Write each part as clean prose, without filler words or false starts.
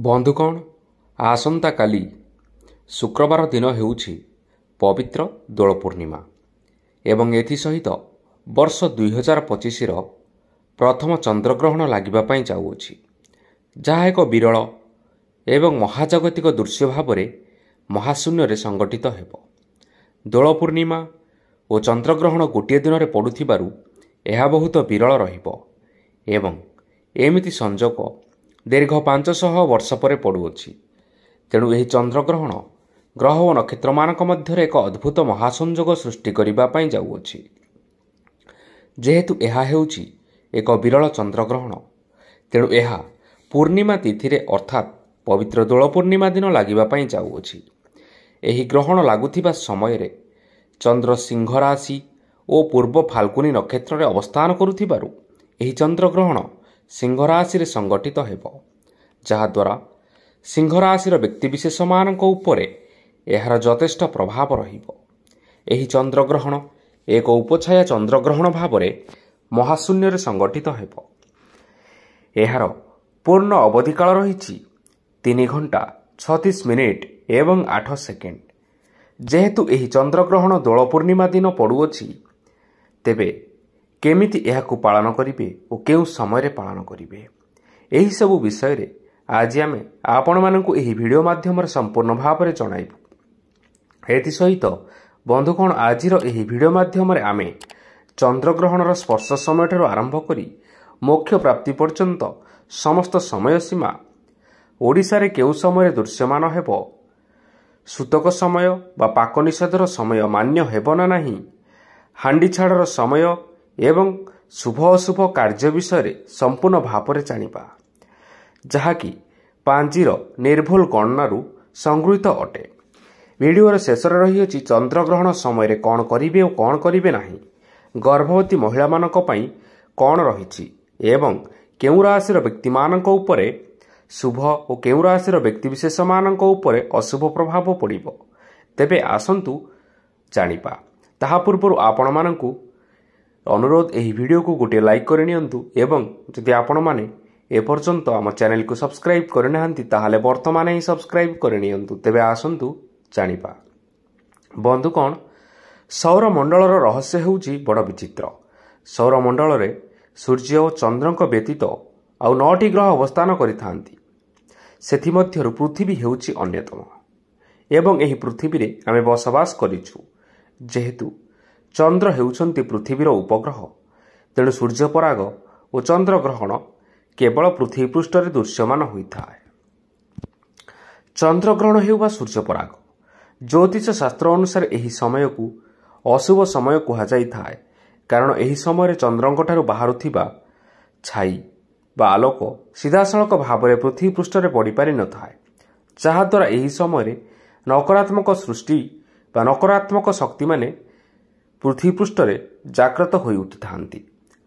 ବନ୍ଧୁଗଣ, ଆସନ୍ତାକାଲି ଶୁକ୍ରବାର ଦିନ ହେଉଛି ପବିତ୍ର ଦୋଳ ପୂର୍ଣ୍ଣିମା ଏବଂ ଏଥିସହିତ ବର୍ଷ 2025ର ପ୍ରଥମ ଚନ୍ଦ୍ରଗ୍ରହଣ ଲାଗିବା ପାଇଁ ଯାଉଅଛି, ଯାହା ଏକ ବିରଳ ଏବଂ ମହାଜାଗତିକ ଦୃଶ୍ୟ ଭାବରେ ମହାଶୂନ୍ୟରେ ସଂଗଠିତ ହେବ। ଦୋଳ ପୂର୍ଣ୍ଣିମା ଓ ଚନ୍ଦ୍ରଗ୍ରହଣ ଗୋଟିଏ ଦିନରେ ପଡ଼ୁଥିବାରୁ ଏହା ବହୁତ ବିରଳ ରହିବ ଏବଂ ଏମିତି ସଂଯୋଗ ଦୀର୍ଘ 500 ବର୍ଷ ପରେ ପଡ଼ୁଅଛି। ତେଣୁ ଏହି ଚନ୍ଦ୍ରଗ୍ରହଣ ଗ୍ରହ ଓ ନକ୍ଷତ୍ରମାନଙ୍କ ମଧ୍ୟରେ ଏକ ଅଦ୍ଭୁତ ମହାସଂଯୋଗ ସୃଷ୍ଟି କରିବା ପାଇଁ ଯାଉଅଛି। ଯେହେତୁ ଏହା ହେଉଛି ଏକ ବିରଳ ଚନ୍ଦ୍ରଗ୍ରହଣ, ତେଣୁ ଏହା ପୂର୍ଣ୍ଣିମା ତିଥିରେ ଅର୍ଥାତ୍ ପବିତ୍ର ଦୋଳ ପୂର୍ଣ୍ଣିମା ଦିନ ଲାଗିବା ପାଇଁ ଯାଉଅଛି। ଏହି ଗ୍ରହଣ ଲାଗୁଥିବା ସମୟରେ ଚନ୍ଦ୍ର ସିଂହ ରାଶି ଓ ପୂର୍ବ ଫାଲ୍ଗୁନୀ ନକ୍ଷତ୍ରରେ ଅବସ୍ଥାନ କରୁଥିବାରୁ ଏହି ଚନ୍ଦ୍ରଗ୍ରହଣ ସିଂହ ରାଶିରେ ସଂଗଠିତ ହେବ, ଯାହାଦ୍ୱାରା ସିଂହ ରାଶିର ବ୍ୟକ୍ତିବିଶେଷମାନଙ୍କ ଉପରେ ଏହାର ଯଥେଷ୍ଟ ପ୍ରଭାବ ରହିବ। ଏହି ଚନ୍ଦ୍ରଗ୍ରହଣ ଏକ ଉପଛାୟା ଚନ୍ଦ୍ରଗ୍ରହଣ ଭାବରେ ମହାଶୂନ୍ୟରେ ସଂଗଠିତ ହେବ। ଏହାର ପୂର୍ଣ୍ଣ ଅବଧିକାଳ ରହିଛି 3 ଘଣ୍ଟା 36 ମିନିଟ୍ ଏବଂ 8 ସେକେଣ୍ଡ। ଯେହେତୁ ଏହି ଚନ୍ଦ୍ରଗ୍ରହଣ ଦୋଳ ପୂର୍ଣ୍ଣିମା ଦିନ ପଡ଼ୁଅଛି, ତେବେ କେମିତି ଏହାକୁ ପାଳନ କରିବେ ଓ କେଉଁ ସମୟରେ ପାଳନ କରିବେ, ଏହିସବୁ ବିଷୟରେ ଆଜି ଆମେ ଆପଣମାନଙ୍କୁ ଏହି ଭିଡ଼ିଓ ମାଧ୍ୟମରେ ସମ୍ପୂର୍ଣ୍ଣ ଭାବରେ ଜଣାଇବୁ। ଏଥିସହିତ ବନ୍ଧୁଗଣ, ଆଜିର ଏହି ଭିଡ଼ିଓ ମାଧ୍ୟମରେ ଆମେ ଚନ୍ଦ୍ରଗ୍ରହଣର ସ୍ପର୍ଶ ସମୟଠାରୁ ଆରମ୍ଭ କରି ମୋକ୍ଷ ପ୍ରାପ୍ତି ପର୍ଯ୍ୟନ୍ତ ସମସ୍ତ ସମୟ ସୀମା, ଓଡ଼ିଶାରେ କେଉଁ ସମୟରେ ଦୃଶ୍ୟମାନ ହେବ, ସୂତକ ସମୟ ବା ପାକ ନିଷେଧର ସମୟ ମାନ୍ୟ ହେବ ନା ନାହିଁ, ହାଣ୍ଡି ଛାଡ଼ର ସମୟ ଏବଂ ଶୁଭ ଅଶୁଭ କାର୍ଯ୍ୟ ବିଷୟରେ ସମ୍ପୂର୍ଣ୍ଣ ଭାବରେ ଜାଣିବା, ଯାହାକି ପାଞ୍ଜିର ନିର୍ଭୁଲ ଗଣନାରୁ ସଂଗୃହୀତ ଅଟେ। ଭିଡ଼ିଓର ଶେଷରେ ରହିଅଛି ଚନ୍ଦ୍ରଗ୍ରହଣ ସମୟରେ କ'ଣ କରିବେ ଓ କ'ଣ କରିବେ ନାହିଁ, ଗର୍ଭବତୀ ମହିଳାମାନଙ୍କ ପାଇଁ କ'ଣ ରହିଛି ଏବଂ କେଉଁ ରାଶିର ବ୍ୟକ୍ତିମାନଙ୍କ ଉପରେ ଶୁଭ ଓ କେଉଁ ରାଶିର ବ୍ୟକ୍ତିବିଶେଷମାନଙ୍କ ଉପରେ ଅଶୁଭ ପ୍ରଭାବ ପଡ଼ିବ। ତେବେ ଆସନ୍ତୁ ଜାଣିବା। ତାହା ପୂର୍ବରୁ ଆପଣମାନଙ୍କୁ ଅନୁରୋଧ, ଏହି ଭିଡ଼ିଓକୁ ଗୋଟିଏ ଲାଇକ୍ କରିନିଅନ୍ତୁ ଏବଂ ଯଦି ଆପଣମାନେ ଏପର୍ଯ୍ୟନ୍ତ ଆମ ଚ୍ୟାନେଲକୁ ସବସ୍କ୍ରାଇବ୍ କରିନାହାନ୍ତି ତାହେଲେ ବର୍ତ୍ତମାନ ହିଁ ସବସ୍କ୍ରାଇବ୍ କରିନିଅନ୍ତୁ। ତେବେ ଆସନ୍ତୁ ଜାଣିବା। ବନ୍ଧୁଗଣ, ସୌରମଣ୍ଡଳର ରହସ୍ୟ ହେଉଛି ବଡ଼ ବିଚିତ୍ର। ସୌରମଣ୍ଡଳରେ ସୂର୍ଯ୍ୟ ଓ ଚନ୍ଦ୍ରଙ୍କ ବ୍ୟତୀତ ଆଉ 9ଟି ଗ୍ରହ ଅବସ୍ଥାନ କରିଥାନ୍ତି। ସେଥିମଧ୍ୟରୁ ପୃଥିବୀ ହେଉଛି ଅନ୍ୟତମ ଏବଂ ଏହି ପୃଥିବୀରେ ଆମେ ବସବାସ କରିଛୁ। ଯେହେତୁ ଚନ୍ଦ୍ର ହେଉଛନ୍ତି ପୃଥିବୀର ଉପଗ୍ରହ, ତେଣୁ ସୂର୍ଯ୍ୟପରାଗ ଓ ଚନ୍ଦ୍ରଗ୍ରହଣ କେବଳ ପୃଥିବୀ ପୃଷ୍ଠରେ ଦୃଶ୍ୟମାନ ହୋଇଥାଏ। ଚନ୍ଦ୍ରଗ୍ରହଣ ହେଉ ବା ସୂର୍ଯ୍ୟପରାଗ, ଜ୍ୟୋତିଷ ଶାସ୍ତ୍ର ଅନୁସାରେ ଏହି ସମୟକୁ ଅଶୁଭ ସମୟ କୁହାଯାଇଥାଏ, କାରଣ ଏହି ସମୟରେ ଚନ୍ଦ୍ରଙ୍କଠାରୁ ବାହାରୁଥିବା ଛାଇ ବା ଆଲୋକ ସିଧାସଳଖ ଭାବରେ ପୃଥିବୀ ପୃଷ୍ଠରେ ପଡ଼ିପାରିନଥାଏ, ଯାହାଦ୍ୱାରା ଏହି ସମୟରେ ନକାରାତ୍ମକ ସୃଷ୍ଟି ବା ନକାରାତ୍ମକ ଶକ୍ତିମାନେ ପୃଥିବୀ ପୃଷ୍ଠରେ ଜାଗ୍ରତ ହୋଇଉଠିଥାନ୍ତି।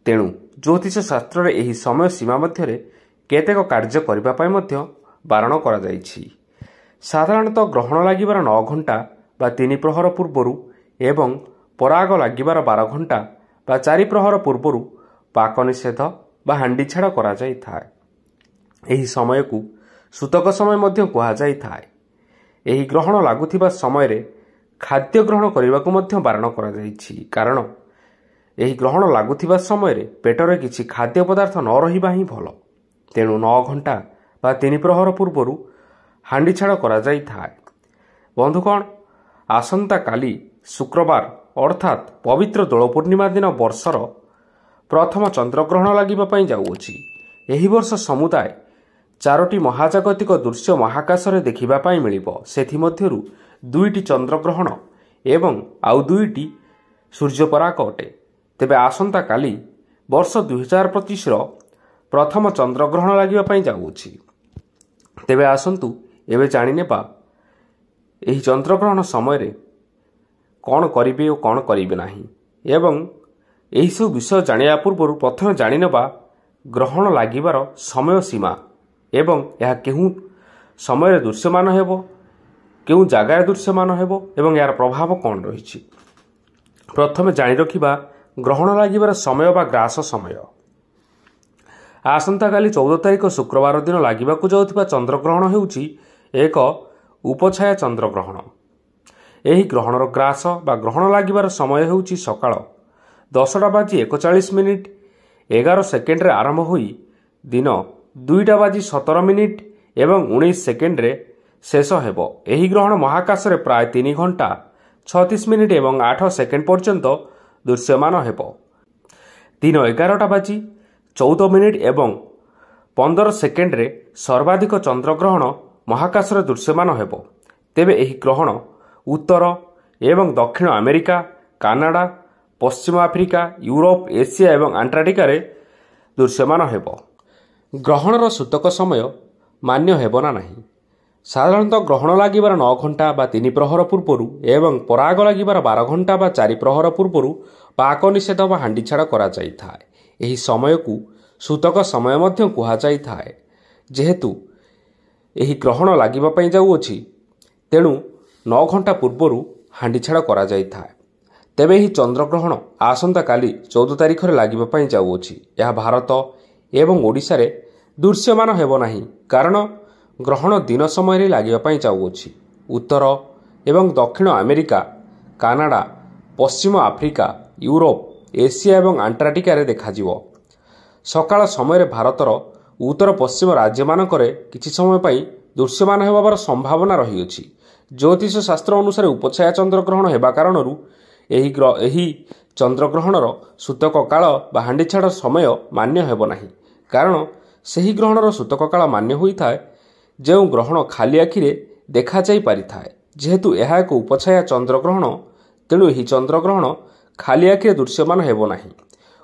ତେଣୁ ଜ୍ୟୋତିଷ ଶାସ୍ତ୍ରରେ ଏହି ସମୟ ସୀମା ମଧ୍ୟରେ କେତେକ କାର୍ଯ୍ୟ କରିବା ପାଇଁ ମଧ୍ୟ ବାରଣ କରାଯାଇଛି। ସାଧାରଣତଃ ଗ୍ରହଣ ଲାଗିବାର 9 ଘଣ୍ଟା ବା 3 ପ୍ରହର ପୂର୍ବରୁ ଏବଂ ପରାଗ ଲାଗିବାର 12 ଘଣ୍ଟା ବା 4 ପ୍ରହର ପୂର୍ବରୁ ପାକ ନିଷେଧ ବା ହାଣ୍ଡି ଛାଡ଼ କରାଯାଇଥାଏ। ଏହି ସମୟକୁ ସୂତକ ସମୟ ମଧ୍ୟ କୁହାଯାଇଥାଏ। ଏହି ଗ୍ରହଣ ଲାଗୁଥିବା ସମୟରେ ଖାଦ୍ୟ ଗ୍ରହଣ କରିବାକୁ ମଧ୍ୟ ବାରଣ କରାଯାଇଛି, କାରଣ ଏହି ଗ୍ରହଣ ଲାଗୁଥିବା ସମୟରେ ପେଟରେ କିଛି ଖାଦ୍ୟ ପଦାର୍ଥ ନ ରହିବା ହିଁ ଭଲ। ତେଣୁ 9 ଘଣ୍ଟା ବା 3 ପ୍ରହର ପୂର୍ବରୁ ହାଣ୍ଡି ଛାଡ଼ କରାଯାଇଥାଏ। ବନ୍ଧୁଗଣ, ଆସନ୍ତାକାଲି ଶୁକ୍ରବାର ଅର୍ଥାତ୍ ପବିତ୍ର ଦୋଳ ପୂର୍ଣ୍ଣିମା ଦିନ ବର୍ଷର ପ୍ରଥମ ଚନ୍ଦ୍ରଗ୍ରହଣ ଲାଗିବା ପାଇଁ ଯାଉଅଛି। ଏହି ବର୍ଷ ସମୁଦାୟ 4ଟି ମହାଜାଗତିକ ଦୃଶ୍ୟ ମହାକାଶରେ ଦେଖିବା ପାଇଁ ମିଳିବ। ସେଥିମଧ୍ୟରୁ 2ଟି ଚନ୍ଦ୍ରଗ୍ରହଣ ଏବଂ ଆଉ 2ଟି ସୂର୍ଯ୍ୟପରାଗ ଅଟେ। ତେବେ ଆସନ୍ତାକାଲି ବର୍ଷ 2025ର ପ୍ରଥମ ଚନ୍ଦ୍ରଗ୍ରହଣ ଲାଗିବା ପାଇଁ ଯାଉଅଛି। ତେବେ ଆସନ୍ତୁ ଏବେ ଜାଣିନେବା ଏହି ଚନ୍ଦ୍ରଗ୍ରହଣ ସମୟରେ କ'ଣ କରିବେ ଓ କ'ଣ କରିବେ ନାହିଁ ଏବଂ ଏହିସବୁ ବିଷୟ ଜାଣିବା ପୂର୍ବରୁ ପ୍ରଥମେ ଜାଣିନେବା ଗ୍ରହଣ ଲାଗିବାର ସମୟ ସୀମା ଏବଂ ଏହା କେଉଁ ସମୟରେ ଦୃଶ୍ୟମାନ ହେବ, କେଉଁ ଜାଗାରେ ଦୃଶ୍ୟମାନ ହେବ ଏବଂ ଏହାର ପ୍ରଭାବ କ'ଣ ରହିଛି। ପ୍ରଥମେ ଜାଣି ରଖିବା ଗ୍ରହଣ ଲାଗିବାର ସମୟ ବା ଗ୍ରାସ ସମୟ। ଆସନ୍ତାକାଲି 14 ତାରିଖ ଶୁକ୍ରବାର ଦିନ ଲାଗିବାକୁ ଯାଉଥିବା ଚନ୍ଦ୍ରଗ୍ରହଣ ହେଉଛି ଏକ ଉପଛାୟା ଚନ୍ଦ୍ରଗ୍ରହଣ। ଏହି ଗ୍ରହଣର ଗ୍ରାସ ବା ଗ୍ରହଣ ଲାଗିବାର ସମୟ ହେଉଛି ସକାଳ 10:41 ଆରମ୍ଭ ହୋଇ ଦିନ 2:17 ଏବଂ 19 ସେକେଣ୍ଡରେ ଶେଷ ହେବ। ଏହି ଗ୍ରହଣ ମହାକାଶରେ ପ୍ରାୟ 3 ଘଣ୍ଟା 36 ମିନିଟ୍ ଏବଂ 8 ସେକେଣ୍ଡ ପର୍ଯ୍ୟନ୍ତ ଦୃଶ୍ୟମାନ ହେବ। ଦିନ 11:14 ଏବଂ 15 ସେକେଣ୍ଡରେ ସର୍ବାଧିକ ଚନ୍ଦ୍ରଗ୍ରହଣ ମହାକାଶରେ ଦୃଶ୍ୟମାନ ହେବ। ତେବେ ଏହି ଗ୍ରହଣ ଉତ୍ତର ଏବଂ ଦକ୍ଷିଣ ଆମେରିକା, କାନାଡ଼ା, ପଶ୍ଚିମ ଆଫ୍ରିକା, ୟୁରୋପ, ଏସିଆ ଏବଂ ଆଣ୍ଟାର୍କଟିକାରେ ଦୃଶ୍ୟମାନ ହେବ। ଗ୍ରହଣର ସୂତକ ସମୟ ମାନ୍ୟ ହେବ ନା ନାହିଁ। ସାଧାରଣତଃ ଗ୍ରହଣ ଲାଗିବାର 9 ଘଣ୍ଟା ବା 3 ପ୍ରହର ପୂର୍ବରୁ ଏବଂ ପରାଗ ଲାଗିବାର 12 ଘଣ୍ଟା ବା 4 ପ୍ରହର ପୂର୍ବରୁ ପାକ ନିଷେଧ ବା ହାଣ୍ଡିଛାଡ଼ କରାଯାଇଥାଏ। ଏହି ସମୟକୁ ସୂତକ ସମୟ ମଧ୍ୟ କୁହାଯାଇଥାଏ। ଯେହେତୁ ଏହି ଗ୍ରହଣ ଲାଗିବା ପାଇଁ ଯାଉଅଛି, ତେଣୁ 9 ଘଣ୍ଟା ପୂର୍ବରୁ ହାଣ୍ଡିଛାଡ଼ କରାଯାଇଥାଏ। ତେବେ ଏହି ଚନ୍ଦ୍ରଗ୍ରହଣ ଆସନ୍ତାକାଲି 14 ତାରିଖରେ ଲାଗିବା ପାଇଁ ଯାଉଅଛି। ଏହା ଭାରତ ଏବଂ ଓଡ଼ିଶାରେ ଦୃଶ୍ୟମାନ ହେବ ନାହିଁ, କାରଣ ଗ୍ରହଣ ଦିନ ସମୟରେ ଲାଗିବା ପାଇଁ ଯାଉଅଛି। ଉତ୍ତର ଏବଂ ଦକ୍ଷିଣ ଆମେରିକା, କାନାଡ଼ା, ପଶ୍ଚିମ ଆଫ୍ରିକା, ୟୁରୋପ, ଏସିଆ ଏବଂ ଆଣ୍ଟାର୍କଟିକାରେ ଦେଖାଯିବ। ସକାଳ ସମୟରେ ଭାରତର ଉତ୍ତର ପଶ୍ଚିମ ରାଜ୍ୟମାନଙ୍କରେ କିଛି ସମୟ ପାଇଁ ଦୃଶ୍ୟମାନ ହେବାର ସମ୍ଭାବନା ରହିଅଛି। ଜ୍ୟୋତିଷ ଶାସ୍ତ୍ର ଅନୁସାରେ ଉପଛାୟା ଚନ୍ଦ୍ରଗ୍ରହଣ ହେବା କାରଣରୁ ଏହି ଚନ୍ଦ୍ରଗ୍ରହଣର ସୂତକ କାଳ ବା ହାଣ୍ଡିଛାଡ଼ ସମୟ ମାନ୍ୟ ହେବ ନାହିଁ, କାରଣ ସେହି ଗ୍ରହଣର ସୂତକ କାଳ ମାନ୍ୟ ହୋଇଥାଏ ଯେଉଁ ଗ୍ରହଣ ଖାଲି ଆଖିରେ ଦେଖାଯାଇ ପାରିଥାଏ। ଯେହେତୁ ଏହା ଏକ ଉପଛାୟା ଚନ୍ଦ୍ରଗ୍ରହଣ, ତେଣୁ ଏହି ଚନ୍ଦ୍ରଗ୍ରହଣ ଖାଲି ଆଖିରେ ଦୃଶ୍ୟମାନ ହେବ ନାହିଁ।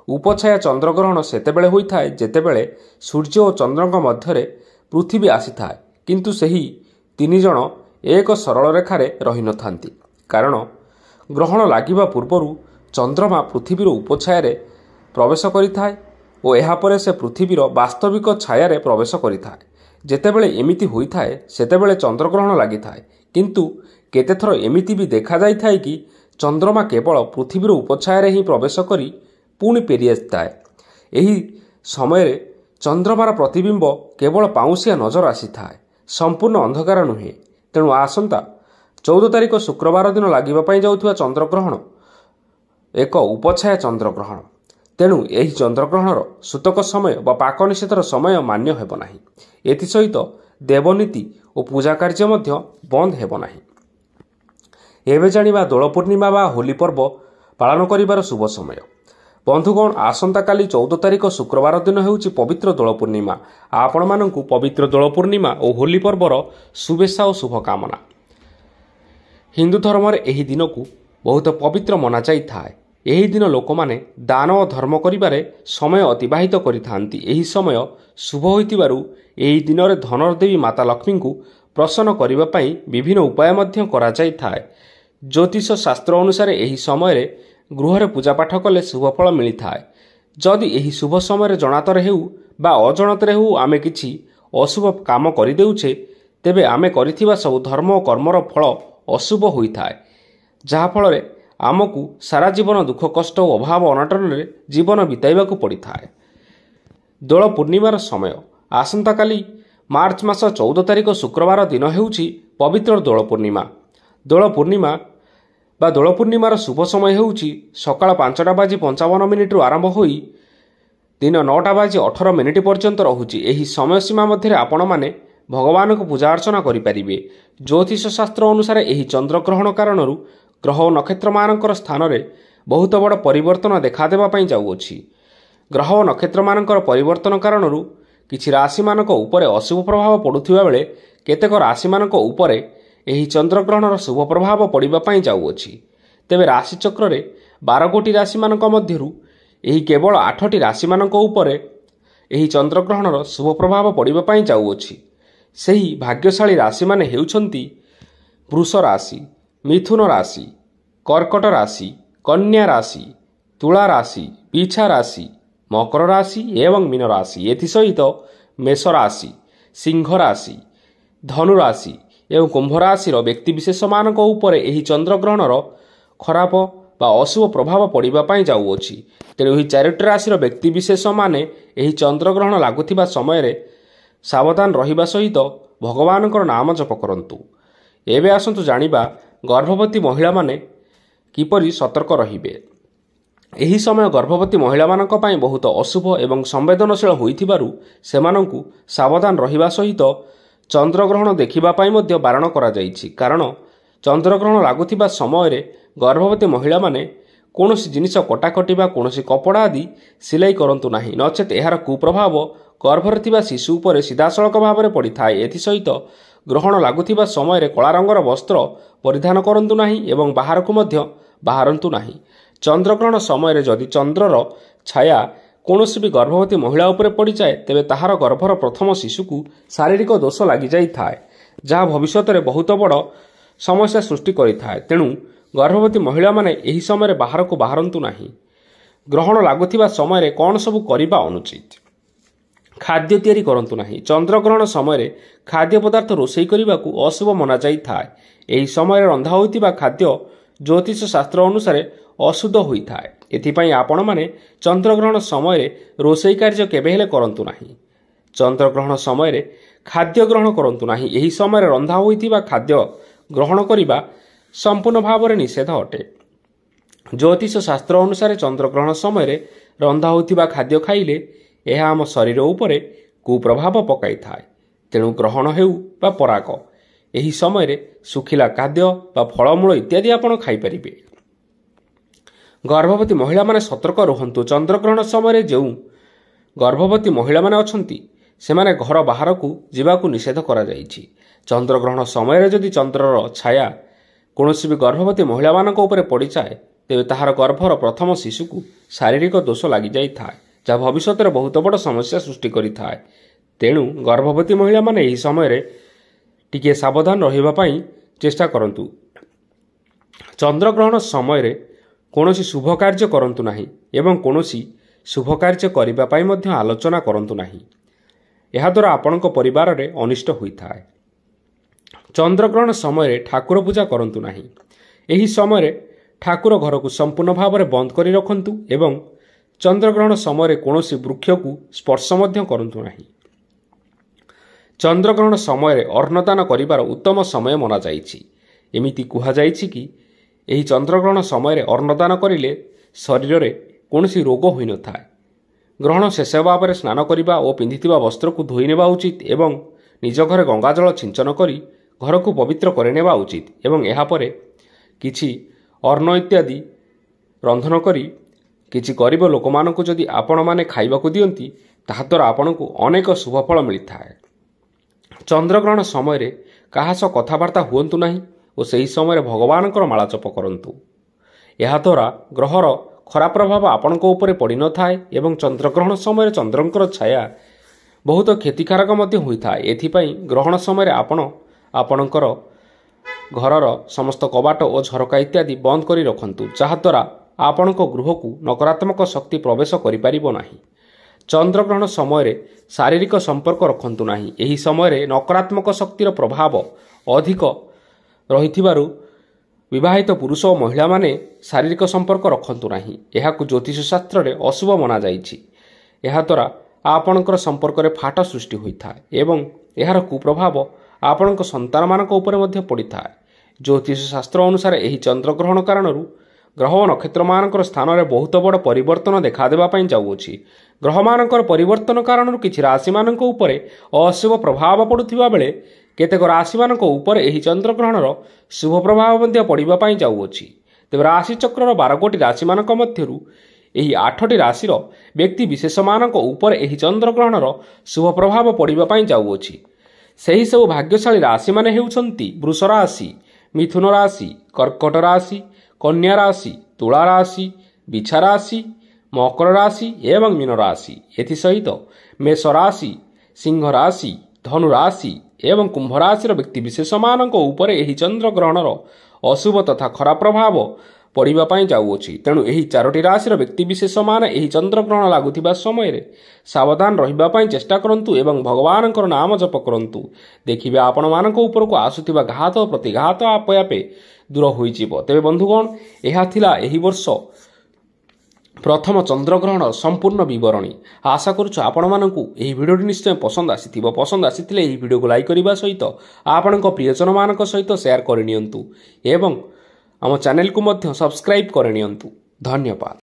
ଉପଛାୟା ଚନ୍ଦ୍ରଗ୍ରହଣ ସେତେବେଳେ ହୋଇଥାଏ ଯେତେବେଳେ ସୂର୍ଯ୍ୟ ଓ ଚନ୍ଦ୍ରଙ୍କ ମଧ୍ୟରେ ପୃଥିବୀ ଆସିଥାଏ, କିନ୍ତୁ ସେହି 3 ଜଣ ଏକ ସରଳ ରେଖାରେ ରହିନଥାନ୍ତି, କାରଣ ଗ୍ରହଣ ଲାଗିବା ପୂର୍ବରୁ ଚନ୍ଦ୍ରମା ପୃଥିବୀର ଉପଛାୟାରେ ପ୍ରବେଶ କରିଥାଏ ଓ ଏହାପରେ ସେ ପୃଥିବୀର ବାସ୍ତବିକ ଛାୟାରେ ପ୍ରବେଶ କରିଥାଏ। ଯେତେବେଳେ ଏମିତି ହୋଇଥାଏ ସେତେବେଳେ ଚନ୍ଦ୍ରଗ୍ରହଣ ଲାଗିଥାଏ, କିନ୍ତୁ କେତେଥର ଏମିତି ବି ଦେଖାଯାଇଥାଏ କି ଚନ୍ଦ୍ରମା କେବଳ ପୃଥିବୀର ଉପଛାୟାରେ ହିଁ ପ୍ରବେଶ କରି ପୁଣି ଫେରିଆସିଥାଏ। ଏହି ସମୟରେ ଚନ୍ଦ୍ରମାର ପ୍ରତିବିମ୍ବ କେବଳ ପାଉଁଶିଆ ନଜର ଆସିଥାଏ, ସମ୍ପୂର୍ଣ୍ଣ ଅନ୍ଧକାର ନୁହେଁ। ତେଣୁ ଆସନ୍ତା 14 ତାରିଖ ଶୁକ୍ରବାର ଦିନ ଲାଗିବା ପାଇଁ ଯାଉଥିବା ଚନ୍ଦ୍ରଗ୍ରହଣ ଏକ ଉପଛାୟା ଚନ୍ଦ୍ରଗ୍ରହଣ। ତେଣୁ ଏହି ଚନ୍ଦ୍ରଗ୍ରହଣର ସୂତକ ସମୟ ବା ପାକ ନିଷେଧର ସମୟ ମାନ୍ୟ ହେବ ନାହିଁ। ଏଥିସହିତ ଦେବନୀତି ଓ ପୂଜା କାର୍ଯ୍ୟ ମଧ୍ୟ ବନ୍ଦ ହେବ ନାହିଁ। ଏବେ ଜାଣିବା ଦୋଳ ପୂର୍ଣ୍ଣିମା ବା ହୋଲି ପର୍ବ ପାଳନ କରିବାର ଶୁଭ ସମୟ। ବନ୍ଧୁଗଣ, ଆସନ୍ତାକାଲି 14 ତାରିଖ ଶୁକ୍ରବାର ଦିନ ହେଉଛି ପବିତ୍ର ଦୋଳ ପୂର୍ଣ୍ଣିମା। ଆପଣମାନଙ୍କୁ ପବିତ୍ର ଦୋଳ ପୂର୍ଣ୍ଣିମା ଓ ହୋଲି ପର୍ବର ଶୁଭେଚ୍ଛା ଓ ଶୁଭକାମନା। ହିନ୍ଦୁ ଧର୍ମରେ ଏହି ଦିନକୁ ବହୁତ ପବିତ୍ର ମନାଯାଇଥାଏ। ଏହି ଦିନ ଲୋକମାନେ ଦାନ ଓ ଧର୍ମ କରିବାରେ ସମୟ ଅତିବାହିତ କରିଥାନ୍ତି। ଏହି ସମୟ ଶୁଭ ହୋଇଥିବାରୁ ଏହି ଦିନରେ ଧନର ଦେବୀ ମାତା ଲକ୍ଷ୍ମୀଙ୍କୁ ପ୍ରସନ୍ନ କରିବା ପାଇଁ ବିଭିନ୍ନ ଉପାୟ ମଧ୍ୟ କରାଯାଇଥାଏ। ଜ୍ୟୋତିଷ ଶାସ୍ତ୍ର ଅନୁସାରେ ଏହି ସମୟରେ ଗୃହରେ ପୂଜାପାଠ କଲେ ଶୁଭଫଳ ମିଳିଥାଏ। ଯଦି ଏହି ଶୁଭ ସମୟରେ ଜଣାତରେ ହେଉ ବା ଅଜଣାତରେ ହେଉ ଆମେ କିଛି ଅଶୁଭ କାମ କରିଦେଉଛେ, ତେବେ ଆମେ କରିଥିବା ସବୁ ଧର୍ମ ଓ କର୍ମର ଫଳ ଅଶୁଭ ହୋଇଥାଏ, ଯାହାଫଳରେ ଆମକୁ ସାରା ଜୀବନ ଦୁଃଖ କଷ୍ଟ ଓ ଅଭାବ ଅନାଟନରେ ଜୀବନ ବିତାଇବାକୁ ପଡ଼ିଥାଏ। ଦୋଳ ପୂର୍ଣ୍ଣିମାର ସମୟ। ଆସନ୍ତାକାଲି ମାର୍ଚ୍ଚ ମାସ 14 ତାରିଖ ଶୁକ୍ରବାର ଦିନ ହେଉଛି ପବିତ୍ର ଦୋଳ ପୂର୍ଣ୍ଣିମା। ଦୋଳ ପୂର୍ଣ୍ଣିମାର ଶୁଭ ସମୟ ହେଉଛି ସକାଳ 5:55 ଆରମ୍ଭ ହୋଇ ଦିନ 9:18 ପର୍ଯ୍ୟନ୍ତ ରହୁଛି। ଏହି ସମୟସୀମା ମଧ୍ୟରେ ଆପଣମାନେ ଭଗବାନଙ୍କୁ ପୂଜା ଅର୍ଚ୍ଚନା କରିପାରିବେ। ଜ୍ୟୋତିଷ ଶାସ୍ତ୍ର ଅନୁସାରେ ଏହି ଚନ୍ଦ୍ରଗ୍ରହଣ କାରଣରୁ ଗ୍ରହ ଓ ନକ୍ଷତ୍ରମାନଙ୍କର ସ୍ଥାନରେ ବହୁତ ବଡ଼ ପରିବର୍ତ୍ତନ ଦେଖାଦେବା ପାଇଁ ଯାଉଅଛି। ଗ୍ରହ ଓ ନକ୍ଷତ୍ରମାନଙ୍କର ପରିବର୍ତ୍ତନ କାରଣରୁ କିଛି ରାଶିମାନଙ୍କ ଉପରେ ଅଶୁଭ ପ୍ରଭାବ ପଡ଼ୁଥିବା ବେଳେ କେତେକ ରାଶିମାନଙ୍କ ଉପରେ ଏହି ଚନ୍ଦ୍ରଗ୍ରହଣର ଶୁଭ ପ୍ରଭାବ ପଡ଼ିବା ପାଇଁ ଯାଉଅଛି। ତେବେ ରାଶିଚକ୍ରରେ 12 ଗୋଟି ରାଶିମାନଙ୍କ ମଧ୍ୟରୁ ଏହି କେବଳ 8ଟି ରାଶିମାନଙ୍କ ଉପରେ ଏହି ଚନ୍ଦ୍ରଗ୍ରହଣର ଶୁଭ ପ୍ରଭାବ ପଡ଼ିବା ପାଇଁ ଯାଉଅଛି। ସେହି ଭାଗ୍ୟଶାଳୀ ରାଶିମାନେ ହେଉଛନ୍ତି ବୃଷ ରାଶି, ମିଥୁନ ରାଶି, କର୍କଟ ରାଶି, କନ୍ୟା ରାଶି, ତୁଳା ରାଶି, ବିଛା ରାଶି, ମକର ରାଶି ଏବଂ ମୀନ ରାଶି। ଏଥିସହିତ ମେଷ ରାଶି, ସିଂହ ରାଶି, ଧନୁ ରାଶି ଏବଂ କୁମ୍ଭ ରାଶିର ବ୍ୟକ୍ତିବିଶେଷମାନଙ୍କ ଉପରେ ଏହି ଚନ୍ଦ୍ରଗ୍ରହଣର ଖରାପ ବା ଅଶୁଭ ପ୍ରଭାବ ପଡ଼ିବା ପାଇଁ ଯାଉଅଛି। ତେଣୁ ଏହି 4ଟି ରାଶିର ବ୍ୟକ୍ତିବିଶେଷମାନେ ଏହି ଚନ୍ଦ୍ରଗ୍ରହଣ ଲାଗୁଥିବା ସମୟରେ ସାବଧାନ ରହିବା ସହିତ ଭଗବାନଙ୍କର ନାମ ଜପ କରନ୍ତୁ। ଏବେ ଆସନ୍ତୁ ଜାଣିବା ଗର୍ଭବତୀ ମହିଳାମାନେ କିପରି ସତର୍କ ରହିବେ। ଏହି ସମୟ ଗର୍ଭବତୀ ମହିଳାମାନଙ୍କ ପାଇଁ ବହୁତ ଅଶୁଭ ଏବଂ ସମ୍ବେଦନଶୀଳ ହୋଇଥିବାରୁ ସେମାନଙ୍କୁ ସାବଧାନ ରହିବା ସହିତ ଚନ୍ଦ୍ରଗ୍ରହଣ ଦେଖିବା ପାଇଁ ମଧ୍ୟ ବାରଣ କରାଯାଇଛି। କାରଣ ଚନ୍ଦ୍ରଗ୍ରହଣ ଲାଗୁଥିବା ସମୟରେ ଗର୍ଭବତୀ ମହିଳାମାନେ କୌଣସି ଜିନିଷ କଟାକଟି ବା କୌଣସି କପଡ଼ା ଆଦି ସିଲାଇ କରନ୍ତୁ ନାହିଁ, ନଚେତ୍ ଏହାର କୁପ୍ରଭାବ ଗର୍ଭରେ ଥିବା ଶିଶୁ ଉପରେ ସିଧାସଳଖ ଭାବରେ ପଡ଼ିଥାଏ। ଏଥିସହିତ ଗ୍ରହଣ ଲାଗୁଥିବା ସମୟରେ କଳା ରଙ୍ଗର ବସ୍ତ୍ର ପରିଧାନ କରନ୍ତୁ ନାହିଁ ଏବଂ ବାହାରକୁ ମଧ୍ୟ ବାହାରନ୍ତୁ ନାହିଁ। ଚନ୍ଦ୍ରଗ୍ରହଣ ସମୟରେ ଯଦି ଚନ୍ଦ୍ରର ଛାୟା କୌଣସି ବି ଗର୍ଭବତୀ ମହିଳା ଉପରେ ପଡ଼ିଯାଏ, ତେବେ ତାହାର ଗର୍ଭର ପ୍ରଥମ ଶିଶୁକୁ ଶାରୀରିକ ଦୋଷ ଲାଗିଯାଇଥାଏ, ଯାହା ଭବିଷ୍ୟତରେ ବହୁତ ବଡ଼ ସମସ୍ୟା ସୃଷ୍ଟି କରିଥାଏ। ତେଣୁ ଗର୍ଭବତୀ ମହିଳାମାନେ ଏହି ସମୟରେ ବାହାରକୁ ବାହାରନ୍ତୁ ନାହିଁ। ଗ୍ରହଣ ଲାଗୁଥିବା ସମୟରେ କ'ଣ ସବୁ କରିବା ଅନୁଚିତ? ଖାଦ୍ୟ ତିଆରି କରନ୍ତୁ ନାହିଁ। ଚନ୍ଦ୍ରଗ୍ରହଣ ସମୟରେ ଖାଦ୍ୟ ପଦାର୍ଥ ରୋଷେଇ କରିବାକୁ ଅଶୁଭ ମନାଯାଇଥାଏ। ଏହି ସମୟରେ ରନ୍ଧା ହୋଇଥିବା ଖାଦ୍ୟ ଜ୍ୟୋତିଷ ଶାସ୍ତ୍ର ଅନୁସାରେ ଅଶୁଦ୍ଧ ହୋଇଥାଏ। ଏଥିପାଇଁ ଆପଣମାନେ ଚନ୍ଦ୍ରଗ୍ରହଣ ସମୟରେ ରୋଷେଇ କାର୍ଯ୍ୟ କେବେ ହେଲେ କରନ୍ତୁ ନାହିଁ। ଚନ୍ଦ୍ରଗ୍ରହଣ ସମୟରେ ଖାଦ୍ୟ ଗ୍ରହଣ କରନ୍ତୁ ନାହିଁ। ଏହି ସମୟରେ ରନ୍ଧା ହୋଇଥିବା ଖାଦ୍ୟ ଗ୍ରହଣ କରିବା ସମ୍ପୂର୍ଣ୍ଣ ଭାବରେ ନିଷେଧ ଅଟେ। ଜ୍ୟୋତିଷ ଶାସ୍ତ୍ର ଅନୁସାରେ ଚନ୍ଦ୍ରଗ୍ରହଣ ସମୟରେ ରନ୍ଧା ହୋଇଥିବା ଖାଦ୍ୟ ଖାଇଲେ ଏହା ଆମ ଶରୀର ଉପରେ କୁପ୍ରଭାବ ପକାଇଥାଏ। ତେଣୁ ଗ୍ରହଣ ହେଉ ବା ପରାଗ, ଏହି ସମୟରେ ଶୁଖିଲା ଖାଦ୍ୟ ବା ଫଳମୂଳ ଇତ୍ୟାଦି ଆପଣ ଖାଇପାରିବେ। ଗର୍ଭବତୀ ମହିଳାମାନେ ସତର୍କ ରୁହନ୍ତୁ। ଚନ୍ଦ୍ରଗ୍ରହଣ ସମୟରେ ଯେଉଁ ଗର୍ଭବତୀ ମହିଳାମାନେ ଅଛନ୍ତି ସେମାନେ ଘର ବାହାରକୁ ଯିବାକୁ ନିଷେଧ କରାଯାଇଛି। ଚନ୍ଦ୍ରଗ୍ରହଣ ସମୟରେ ଯଦି ଚନ୍ଦ୍ରର ଛାୟା କୌଣସି ବି ଗର୍ଭବତୀ ମହିଳାମାନଙ୍କ ଉପରେ ପଡ଼ିଯାଏ, ତେବେ ତାହାର ଗର୍ଭର ପ୍ରଥମ ଶିଶୁକୁ ଶାରୀରିକ ଦୋଷ ଲାଗିଯାଇଥାଏ, ଯାହା ଭବିଷ୍ୟତରେ ବହୁତ ବଡ଼ ସମସ୍ୟା ସୃଷ୍ଟି କରିଥାଏ। ତେଣୁ ଗର୍ଭବତୀ ମହିଳାମାନେ ଏହି ସମୟରେ ଟିକିଏ ସାବଧାନ ରହିବା ପାଇଁ ଚେଷ୍ଟା କରନ୍ତୁ। ଚନ୍ଦ୍ରଗ୍ରହଣ ସମୟରେ କୌଣସି ଶୁଭ କାର୍ଯ୍ୟ କରନ୍ତୁ ନାହିଁ ଏବଂ କୌଣସି ଶୁଭ କାର୍ଯ୍ୟ କରିବା ପାଇଁ ମଧ୍ୟ ଆଲୋଚନା କରନ୍ତୁ ନାହିଁ। ଏହାଦ୍ୱାରା ଆପଣଙ୍କ ପରିବାରରେ ଅନିଷ୍ଟ ହୋଇଥାଏ। ଚନ୍ଦ୍ରଗ୍ରହଣ ସମୟରେ ଠାକୁର ପୂଜା କରନ୍ତୁ ନାହିଁ। ଏହି ସମୟରେ ଠାକୁର ଘରକୁ ସମ୍ପୂର୍ଣ୍ଣ ଭାବରେ ବନ୍ଦ କରି ରଖନ୍ତୁ ଏବଂ ଚନ୍ଦ୍ରଗ୍ରହଣ ସମୟରେ କୌଣସି ବୃକ୍ଷକୁ ସ୍ପର୍ଶ ମଧ୍ୟ କରନ୍ତୁ ନାହିଁ। ଚନ୍ଦ୍ରଗ୍ରହଣ ସମୟରେ ଅର୍ଣ୍ଣଦାନ କରିବାର ଉତ୍ତମ ସମୟ ମନାଯାଇଛି। ଏମିତି କୁହାଯାଇଛି କି ଏହି ଚନ୍ଦ୍ରଗ୍ରହଣ ସମୟରେ ଅର୍ଣ୍ଣଦାନ କରିଲେ ଶରୀରରେ କୌଣସି ରୋଗ ହୋଇନଥାଏ। ଗ୍ରହଣ ଶେଷ ହେବା ପରେ ସ୍ନାନ କରିବା ଓ ପିନ୍ଧିଥିବା ବସ୍ତ୍ରକୁ ଧୋଇ ନେବା ଉଚିତ ଏବଂ ନିଜ ଘରେ ଗଙ୍ଗାଜଳ ଛିଞ୍ଚନ କରି ଘରକୁ ପବିତ୍ର କରିନେବା ଉଚିତ ଏବଂ ଏହାପରେ କିଛି ଅନ୍ନ ଇତ୍ୟାଦି ରନ୍ଧନ କରି କିଛି ଗରିବ ଲୋକମାନଙ୍କୁ ଯଦି ଆପଣମାନେ ଖାଇବାକୁ ଦିଅନ୍ତି, ତାହାଦ୍ୱାରା ଆପଣଙ୍କୁ ଅନେକ ଶୁଭଫଳ ମିଳିଥାଏ। ଚନ୍ଦ୍ରଗ୍ରହଣ ସମୟରେ କାହା ସହ କଥାବାର୍ତ୍ତା ହୁଅନ୍ତୁ ନାହିଁ ଓ ସେହି ସମୟରେ ଭଗବାନଙ୍କର ମାଳା ଜପ କରନ୍ତୁ। ଏହାଦ୍ୱାରା ଗ୍ରହର ଖରାପ ପ୍ରଭାବ ଆପଣଙ୍କ ଉପରେ ପଡ଼ିନଥାଏ ଏବଂ ଚନ୍ଦ୍ରଗ୍ରହଣ ସମୟରେ ଚନ୍ଦ୍ରଙ୍କର ଛାୟା ବହୁତ କ୍ଷତିକାରକ ମଧ୍ୟ ହୋଇଥାଏ। ଏଥିପାଇଁ ଗ୍ରହଣ ସମୟରେ ଆପଣ ଆପଣଙ୍କର ଘରର ସମସ୍ତ କବାଟ ଓ ଝରକା ଇତ୍ୟାଦି ବନ୍ଦ କରି ରଖନ୍ତୁ, ଯାହାଦ୍ୱାରା ଆପଣଙ୍କ ଗୃହକୁ ନକାରାତ୍ମକ ଶକ୍ତି ପ୍ରବେଶ କରିପାରିବ ନାହିଁ। ଚନ୍ଦ୍ରଗ୍ରହଣ ସମୟରେ ଶାରୀରିକ ସମ୍ପର୍କ ରଖନ୍ତୁ ନାହିଁ। ଏହି ସମୟରେ ନକାରାତ୍ମକ ଶକ୍ତିର ପ୍ରଭାବ ଅଧିକ ରହିଥିବାରୁ ବିବାହିତ ପୁରୁଷ ଓ ମହିଳାମାନେ ଶାରୀରିକ ସମ୍ପର୍କ ରଖନ୍ତୁ ନାହିଁ। ଏହାକୁ ଜ୍ୟୋତିଷ ଶାସ୍ତ୍ରରେ ଅଶୁଭ ମନାଯାଇଛି। ଏହାଦ୍ୱାରା ଆପଣଙ୍କର ସମ୍ପର୍କରେ ଫାଟ ସୃଷ୍ଟି ହୋଇଥାଏ ଏବଂ ଏହାର କୁପ୍ରଭାବ ଆପଣଙ୍କ ସନ୍ତାନମାନଙ୍କ ଉପରେ ମଧ୍ୟ ପଡ଼ିଥାଏ। ଜ୍ୟୋତିଷ ଶାସ୍ତ୍ର ଅନୁସାରେ ଏହି ଚନ୍ଦ୍ରଗ୍ରହଣ କାରଣରୁ ଗ୍ରହ ଓ ନକ୍ଷତ୍ରମାନଙ୍କର ସ୍ଥାନରେ ବହୁତ ବଡ଼ ପରିବର୍ତ୍ତନ ଦେଖାଦେବା ପାଇଁ ଯାଉଅଛି। ଗ୍ରହମାନଙ୍କର ପରିବର୍ତ୍ତନ କାରଣରୁ କିଛି ରାଶିମାନଙ୍କ ଉପରେ ଅଶୁଭ ପ୍ରଭାବ ପଡ଼ୁଥିବା ବେଳେ କେତେକ ରାଶିମାନଙ୍କ ଉପରେ ଏହି ଚନ୍ଦ୍ରଗ୍ରହଣର ଶୁଭ ପ୍ରଭାବ ମଧ୍ୟ ପଡ଼ିବା ପାଇଁ ଯାଉଅଛି। ତେବେ ରାଶିଚକ୍ରର 12 ଗୋଟି ରାଶିମାନଙ୍କ ମଧ୍ୟରୁ ଏହି 8ଟି ରାଶିର ବ୍ୟକ୍ତିବିଶେଷମାନଙ୍କ ଉପରେ ଏହି ଚନ୍ଦ୍ରଗ୍ରହଣର ଶୁଭ ପ୍ରଭାବ ପଡ଼ିବା ପାଇଁ ଯାଉଅଛି। ସେହିସବୁ ଭାଗ୍ୟଶାଳୀ ରାଶିମାନେ ହେଉଛନ୍ତି ବୃଷ ରାଶି, ମିଥୁନ ରାଶି, କର୍କଟ ରାଶି, କନ୍ୟା ରାଶି, ତୁଳା ରାଶି, ବିଛା ରାଶି, ମକର ରାଶି ଏବଂ ମୀନ ରାଶି। ଏଥିସହିତ ମେଷ ରାଶି, ସିଂହ ରାଶି, ଧନୁ ରାଶି ଏବଂ କୁମ୍ଭ ରାଶିର ବ୍ୟକ୍ତିବିଶେଷମାନଙ୍କ ଉପରେ ଏହି ଚନ୍ଦ୍ରଗ୍ରହଣର ଅଶୁଭ ତଥା ଖରାପ ପ୍ରଭାବ ପଡ଼ିବା ପାଇଁ ଯାଉଅଛି। ତେଣୁ ଏହି 4ଟି ରାଶିର ବ୍ୟକ୍ତିବିଶେଷମାନେ ଏହି ଚନ୍ଦ୍ରଗ୍ରହଣ ଲାଗୁଥିବା ସମୟରେ ସାବଧାନ ରହିବା ପାଇଁ ଚେଷ୍ଟା କରନ୍ତୁ ଏବଂ ଭଗବାନଙ୍କର ନାମ ଜପ କରନ୍ତୁ। ଦେଖିବେ ଆପଣମାନଙ୍କ ଉପରକୁ ଆସୁଥିବା ଘାତ ଓ ପ୍ରତିଘାତ ଆପେ ଆପେ ଦୂର ହୋଇଯିବ। ତେବେ ବନ୍ଧୁଗଣ, ଏହା ଥିଲା ଏହି ବର୍ଷ ପ୍ରଥମ ଚନ୍ଦ୍ରଗ୍ରହଣ ସମ୍ପୂର୍ଣ୍ଣ ବିବରଣୀ। ଆଶା କରୁଛୁ ଆପଣମାନଙ୍କୁ ଏହି ଭିଡ଼ିଓଟି ନିଶ୍ଚୟ ପସନ୍ଦ ଆସିଥିବ। ପସନ୍ଦ ଆସିଥିଲେ ଏହି ଭିଡ଼ିଓକୁ ଲାଇକ୍ କରିବା ସହିତ ଆପଣଙ୍କ ପ୍ରିୟଜନମାନଙ୍କ ସହିତ ସେୟାର କରିନିଅନ୍ତୁ ଏବଂ ଆମ ଚ୍ୟାନେଲକୁ ମଧ୍ୟ ସବସ୍କ୍ରାଇବ୍ କରିନିଅନ୍ତୁ। ଧନ୍ୟବାଦ।